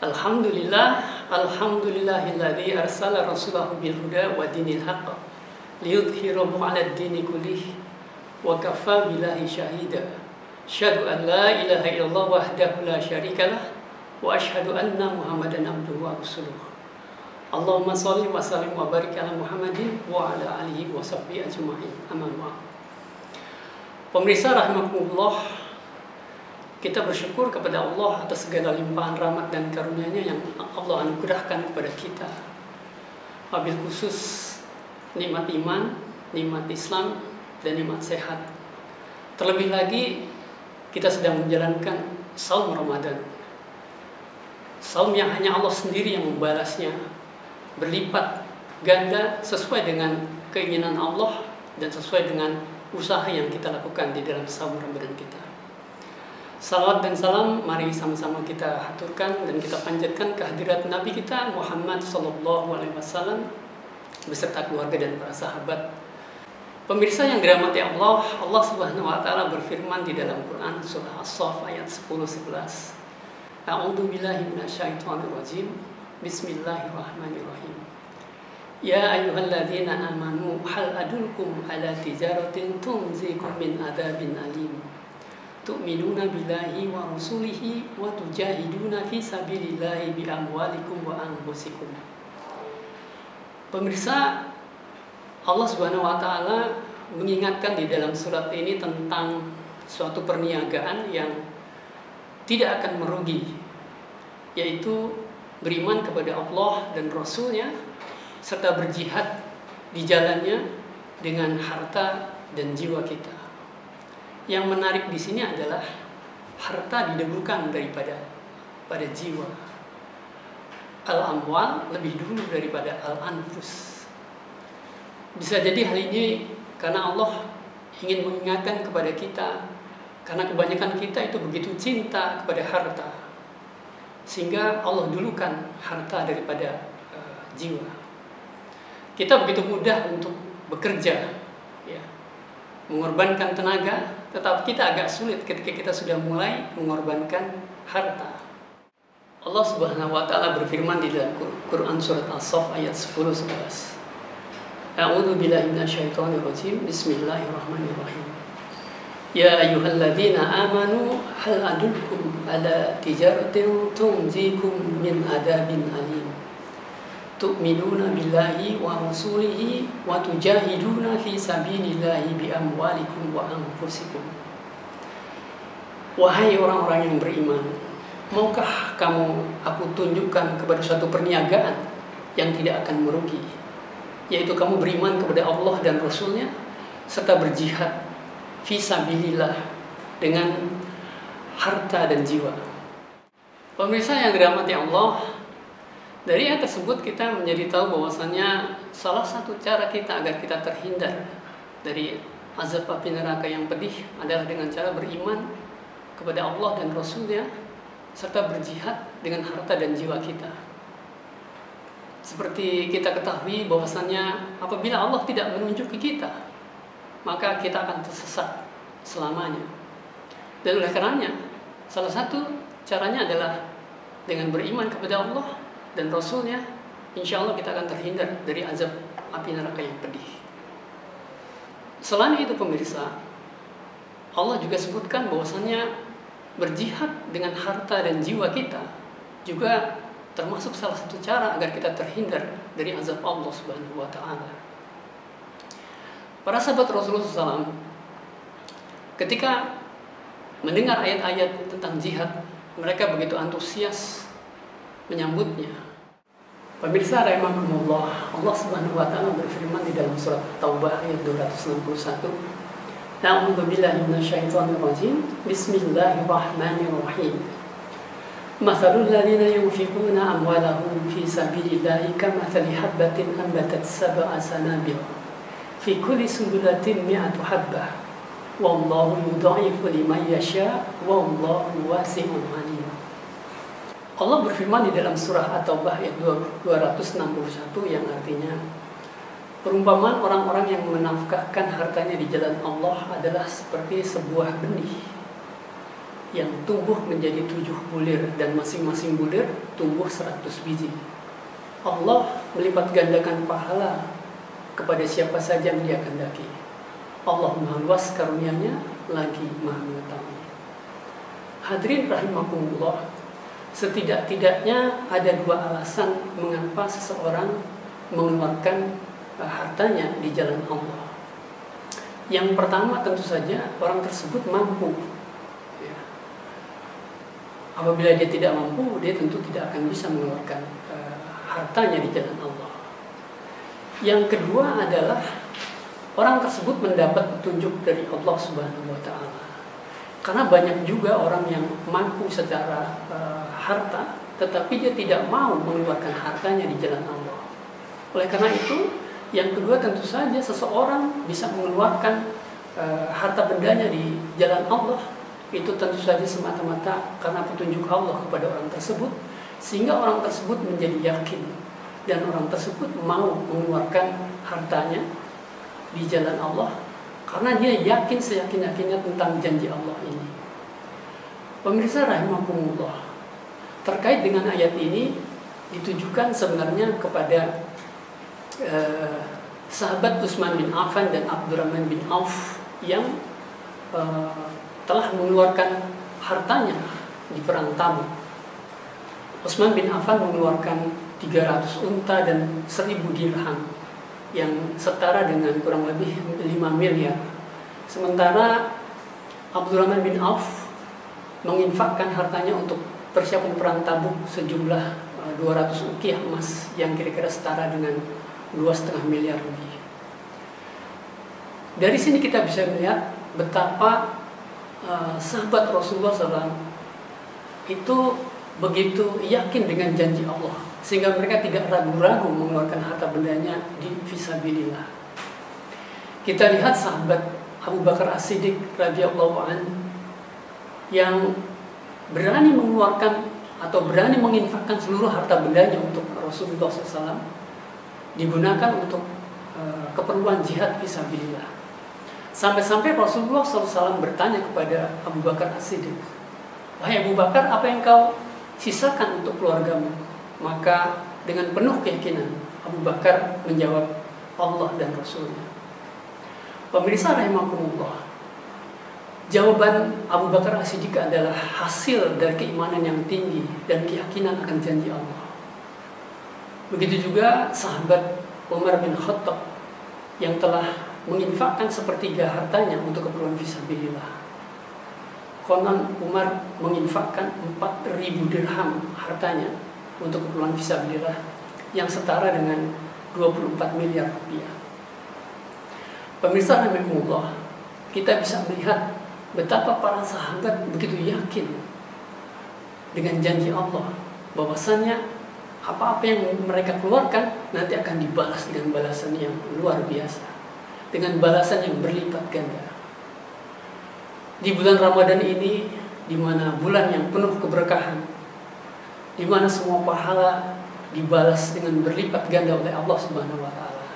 Alhamdulillahilladzi arsala rasulahu bil huda wa dinil haqq liyudhhirahu 'alad dini kullih wa kafaa billahi syahida. Asyhadu an la ilaha illallah wahdahu la syarikalah wa asyhadu anna Muhammadan abduhu wa rasuluh. Allahumma shalli wa sallim wa barik ala Muhammadin wa ala alihi wa sahbihi ajma'in. Amma ba'd. Pemirsa rahimakumullah, kita bersyukur kepada Allah atas segala limpahan rahmat dan karunia-Nya yang Allah anugerahkan kepada kita. Wabil khusus nikmat iman, nikmat Islam, dan nikmat sehat. Terlebih lagi kita sedang menjalankan saum Ramadan. Saum yang hanya Allah sendiri yang membalasnya berlipat ganda sesuai dengan keinginan Allah dan sesuai dengan usaha yang kita lakukan di dalam saum Ramadan kita. Salawat dan salam mari sama-sama kita haturkan dan kita panjatkan kehadirat Nabi kita Muhammad SAW beserta keluarga dan para sahabat. Pemirsa yang dirahmati Allah, Allah Subhanahu wa taala berfirman di dalam Quran surah As-Saff ayat 10-11. A'udzu billahi minasyaitonir rajim. Bismillahirrahmanirrahim. Ya ayyuhalladzina amanu hal adulkum ala tijaratin tunzikum min adzabin alim. Tu'minuna billahi wa rasulihi wa tujahiduna fi sabilillahi bi amwalikum wa anfusikum. Pemirsa, Allah Subhanahu wa taala mengingatkan di dalam surat ini tentang suatu perniagaan yang tidak akan merugi, yaitu beriman kepada Allah dan Rasul-Nya serta berjihad di jalannya dengan harta dan jiwa kita. Yang menarik di sini adalah harta didahulukan daripada jiwa. Al-amwal lebih dulu daripada al-anfus. Bisa jadi hal ini karena Allah ingin mengingatkan kepada kita, karena kebanyakan kita itu begitu cinta kepada harta, sehingga Allah dulukan harta daripada jiwa. Kita begitu mudah untuk bekerja, ya, mengorbankan tenaga, tetapi kita agak sulit ketika kita sudah mulai mengorbankan harta. Allah Subhanahu wa taala berfirman di dalam Quran surat As-Saff ayat 10-11. A'udzu billahi minasyaitonir rajim. Bismillahirrahmanirrahim. Ya ayyuhalladzina amanu hal adulkum ala tijaratin tunzikum min adzabin alim. Tu'minuna billahi wa rasulihi wa tujahiduna fi sabilillahi bi amwalikum wa anfusikum. Wahai orang-orang yang beriman, maukah aku tunjukkan kepada suatu perniagaan yang tidak akan merugi, yaitu kamu beriman kepada Allah dan Rasul-Nya serta berjihad fi sabilillah dengan harta dan jiwa. Pemirsa yang dirahmati Allah, dari ayat tersebut kita menjadi tahu bahwasannya salah satu cara kita agar kita terhindar dari azab api neraka yang pedih adalah dengan cara beriman kepada Allah dan Rasul-Nya serta berjihad dengan harta dan jiwa kita. Seperti kita ketahui bahwasannya apabila Allah tidak menunjuki kita, maka kita akan tersesat selamanya. Dan oleh karenanya salah satu caranya adalah dengan beriman kepada Allah dan Rasul-Nya, insya Allah kita akan terhindar dari azab api neraka yang pedih. Selain itu pemirsa, Allah juga sebutkan bahwasannya berjihad dengan harta dan jiwa kita juga termasuk salah satu cara agar kita terhindar dari azab Allah Subhanahu wa taala. Para sahabat Rasulullah SAW ketika mendengar ayat-ayat tentang jihad, mereka begitu antusias menyambutnya. Pemirsa rahimakumullah, Allah Subhanahu wa taala berfirman di dalam surat Taubah ayat 261. A'udzu billahi minasyaitonir rajim. Bismillahirrahmanirrahim. Mathalul ladzina yunfiquna amwalahum fi sabilillahi kamathali habbatin anbatat sab'a sanabil fi kulli sunbulatin mi'atu habbah. Wallahu yudha'ifu liman yasha' wallahu wasi'un 'alim. Allah berfirman di dalam surah At-Taubah ayat 261 yang artinya, perumpamaan orang-orang yang menafkahkan hartanya di jalan Allah adalah seperti sebuah benih yang tumbuh menjadi 7 bulir dan masing-masing bulir tumbuh 100 biji. Allah melipat gandakan pahala kepada siapa saja yang Dia kehendaki. Allah Maha luas karunia-Nya lagi Maha mengetahui. Hadirin rahimakumullah, setidak-tidaknya ada 2 alasan mengapa seseorang mengeluarkan hartanya di jalan Allah. Yang pertama tentu saja orang tersebut mampu. Apabila dia tidak mampu, dia tentu tidak akan bisa mengeluarkan hartanya di jalan Allah. Yang kedua adalah orang tersebut mendapat petunjuk dari Allah Subhanahu wa Ta'ala. Karena banyak juga orang yang mampu secara harta, tetapi dia tidak mau mengeluarkan hartanya di jalan Allah. Oleh karena itu, yang kedua tentu saja seseorang bisa mengeluarkan harta bendanya di jalan Allah. Itu tentu saja semata-mata karena petunjuk Allah kepada orang tersebut, sehingga orang tersebut menjadi yakin dan orang tersebut mau mengeluarkan hartanya di jalan Allah karena dia yakin seyakin-yakinnya tentang janji Allah ini. Pemirsa rahimakumullah, terkait dengan ayat ini ditujukan sebenarnya kepada sahabat Utsman bin Affan dan Abdurrahman bin Auf yang telah mengeluarkan hartanya di perang Tabuk. Utsman bin Affan mengeluarkan 300 unta dan 1000 dirham yang setara dengan kurang lebih 5 miliar. Sementara Abdurrahman bin Auf menginfakkan hartanya untuk persiapan perang Tabuk sejumlah 200 ukiah emas yang kira-kira setara dengan 2,5 miliar lebih. Dari sini kita bisa melihat betapa sahabat Rasulullah SAW itu begitu yakin dengan janji Allah, sehingga mereka tidak ragu-ragu mengeluarkan harta bendanya di fisabilillah. Kita lihat sahabat Abu Bakar As-Siddiq radhiyallahu anhu yang berani mengeluarkan atau berani menginfakkan seluruh harta bendanya untuk Rasulullah SAW, digunakan untuk keperluan jihad fisabilillah. Sampai-sampai Rasulullah SAW bertanya kepada Abu Bakar As-Siddiq, "Wahai Abu Bakar, apa yang kau sisakan untuk keluargamu?" Maka dengan penuh keyakinan Abu Bakar menjawab, "Allah dan Rasulnya." Pemirsa rahimakumullah, jawaban Abu Bakar As-Siddiq adalah hasil dari keimanan yang tinggi dan keyakinan akan janji Allah. Begitu juga sahabat Umar bin Khattab yang telah menginfakkan sepertiga hartanya untuk keperluan fisabilillah. Konon Umar menginfakkan 4.000 dirham hartanya untuk keperluan fisabilillah yang setara dengan 24 miliar rupiah. Pemirsa rahimakumullah, kita bisa melihat betapa para sahabat begitu yakin dengan janji Allah bahwasannya apa-apa yang mereka keluarkan nanti akan dibalas dengan balasan yang luar biasa, dengan balasan yang berlipat ganda. Di bulan Ramadan ini, di mana bulan yang penuh keberkahan, di mana semua pahala dibalas dengan berlipat ganda oleh Allah Subhanahu wa Ta'ala,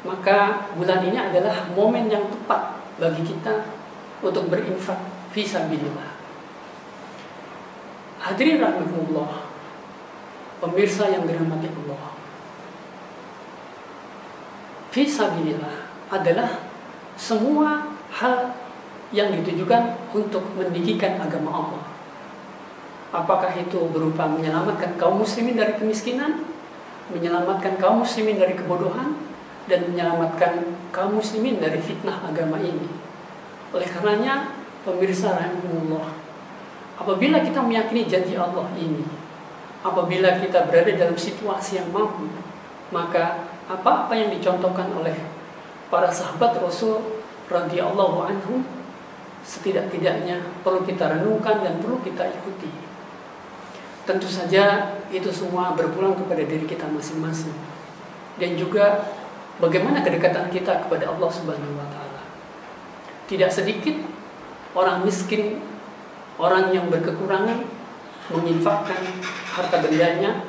maka bulan ini adalah momen yang tepat bagi kita untuk berinfak fisabilillah. Hadirin rahimakumullah, pemirsa yang dirahmati Allah, fisabilillah adalah semua hal yang ditujukan untuk meninggikan agama Allah. Apakah itu berupa menyelamatkan kaum muslimin dari kemiskinan, menyelamatkan kaum muslimin dari kebodohan, dan menyelamatkan kaum muslimin dari fitnah agama ini. Oleh karenanya, pemirsa rahimakumullah, apabila kita meyakini janji Allah ini, apabila kita berada dalam situasi yang mampu, maka apa-apa yang dicontohkan oleh para sahabat Rasul radhiyallahu anhum setidak-tidaknya perlu kita renungkan dan perlu kita ikuti. Tentu saja itu semua berpulang kepada diri kita masing-masing, dan juga bagaimana kedekatan kita kepada Allah Subhanahu wa Ta'ala. Tidak sedikit orang miskin, orang yang berkekurangan menginfakkan harta bendanya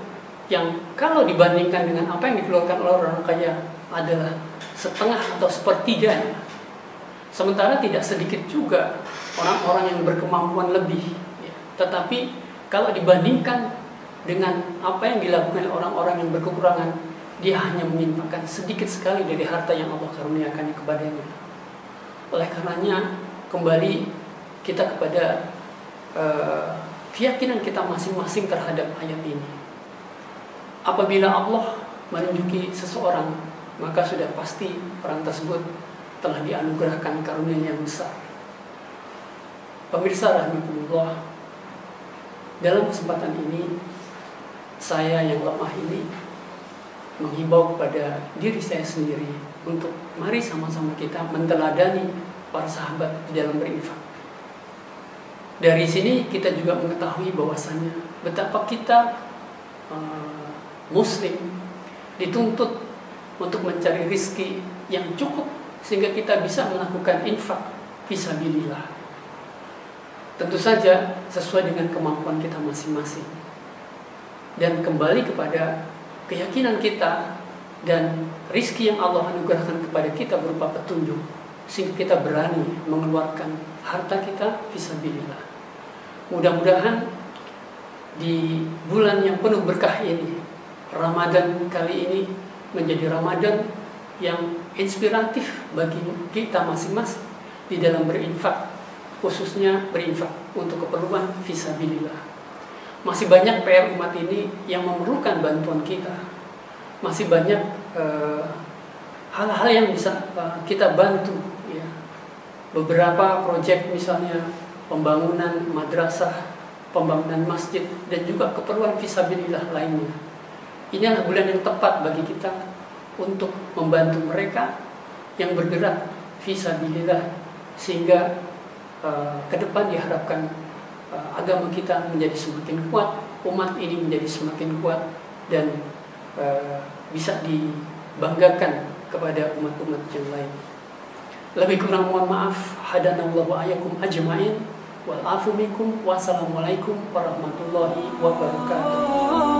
yang kalau dibandingkan dengan apa yang dikeluarkan oleh orang kaya adalah setengah atau sepertiganya. Sementara tidak sedikit juga orang-orang yang berkemampuan lebih, ya. Tetapi kalau dibandingkan dengan apa yang dilakukan orang-orang yang berkekurangan, dia hanya menginfakkan sedikit sekali dari harta yang Allah karuniakannya kepadanya. Oleh karenanya, kembali kita kepada keyakinan kita masing-masing terhadap ayat ini. Apabila Allah menunjuki seseorang, maka sudah pasti orang tersebut telah dianugerahkan karunia yang besar. Pemirsa rahimakumullah, dalam kesempatan ini saya yang lemah ini menghimbau kepada diri saya sendiri untuk mari sama-sama kita menteladani para sahabat di dalam berinfak. Dari sini kita juga mengetahui bahwasannya betapa kita Muslim dituntut untuk mencari rizki yang cukup sehingga kita bisa melakukan infak fisabilillah. Tentu saja sesuai dengan kemampuan kita masing-masing. Dan kembali kepada keyakinan kita dan rizki yang Allah anugerahkan kepada kita berupa petunjuk, sehingga kita berani mengeluarkan harta kita fisabilillah. Mudah-mudahan di bulan yang penuh berkah ini, Ramadan kali ini menjadi Ramadan yang inspiratif bagi kita masing-masing di dalam berinfak, khususnya berinfak untuk keperluan fisabilillah. Masih banyak PR umat ini yang memerlukan bantuan kita. Masih banyak hal-hal yang bisa kita bantu, ya. Beberapa proyek misalnya pembangunan madrasah, pembangunan masjid, dan juga keperluan fisabilillah lainnya. Inilah bulan yang tepat bagi kita untuk membantu mereka yang bergerak fisabilillah, sehingga ke depan diharapkan agama kita menjadi semakin kuat, umat ini menjadi semakin kuat, dan bisa dibanggakan kepada umat-umat yang lain. Lebih kurang mohon maaf. Hadanallahu wa iyyakum ajma'in. Wal afu minkum. Wassalamualaikum warahmatullahi wabarakatuh.